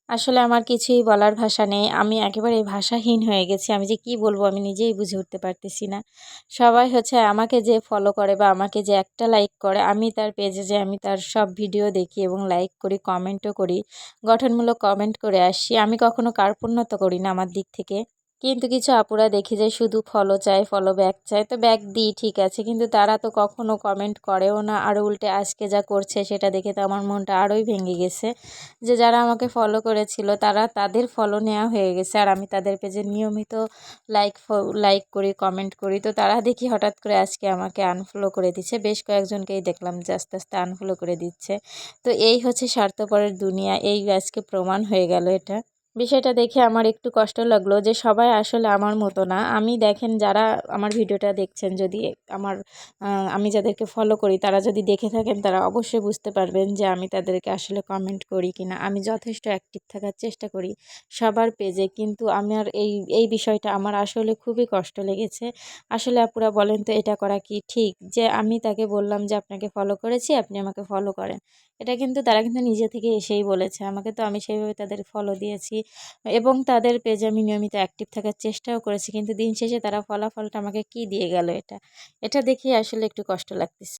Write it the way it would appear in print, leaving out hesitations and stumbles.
আসলে আমার কিছুই বলার ভাষা নেই। আমি একেবারে ভাষাহীন হয়ে গেছি। আমি যে কি বলবো আমি নিজেই বুঝে উঠতে পারতেছি না। সবাই হচ্ছে আমাকে যে ফলো করে বা আমাকে যে একটা লাইক করে, আমি তার পেজে যেয়ে আমি তার সব ভিডিও দেখি এবং লাইক করি, কমেন্টও করি। গঠনমূলক কমেন্ট করে আসি। আমি কখনো কার্পণ্যতা করি না আমার দিক থেকে। কিন্তু কিছু আপুরা দেখি যে শুধু ফলো চায়, ফলো ব্যাক চায়। তো ব্যাক দিই ঠিক আছে। কিন্তু তারা তো কখনো কমেন্ট করেও না। আরও উল্টে আজকে যা করছে সেটা দেখে তো আমার মনটা আরোই ভেঙে গেছে। যে যারা আমাকে ফলো করেছিল তারা তাদের ফলো নেওয়া হয়ে গেছে। আর আমি তাদের পেজে নিয়মিত লাইক করি, কমেন্ট করি। তো তারা দেখি হঠাৎ করে আজকে আমাকে আনফলো করে দিচ্ছে। বেশ কয়েকজনকেই দেখলাম যে আস্তে, আস্তে আনফলো করে দিচ্ছে। তো এই হচ্ছে স্বার্থপরের দুনিয়া। এই আজকে প্রমাণ হয়ে গেল এটা। বিষয়টা দেখে আমার একটু কষ্ট লাগলো যে সবাই আসলে আমার মতো না। আমি দেখেন যারা আমার ভিডিওটা দেখছেন যদি আমার আমি যাদেরকে ফলো করি তারা যদি দেখে থাকেন তারা অবশ্যই বুঝতে পারবেন যে আমি তাদেরকে আসলে কমেন্ট করি কিনা। আমি যথেষ্ট অ্যাক্টিভ থাকার চেষ্টা করি সবার পেজে। কিন্তু আমার এই বিষয়টা আমার আসলে খুবই কষ্ট লেগেছে। আসলে আপুরা বলেন তো এটা করা কি ঠিক? যে আমি তাকে বললাম যে আপনাকে ফলো করেছি, আপনি আমাকে ফলো করেন। এটা কিন্তু তারা কিন্তু নিজে থেকে এসেই বলেছে আমাকে, তো আমি সেইভাবে তাদের ফলো দিয়েছি এবং তাদের পেজে আমি নিয়মিত অ্যাক্টিভ থাকার চেষ্টাও করেছি। কিন্তু দিন শেষে তারা ফলাফলটা আমাকে কি দিয়ে গেল এটা? এটা দেখেই আসলে একটু কষ্ট লাগতেছে।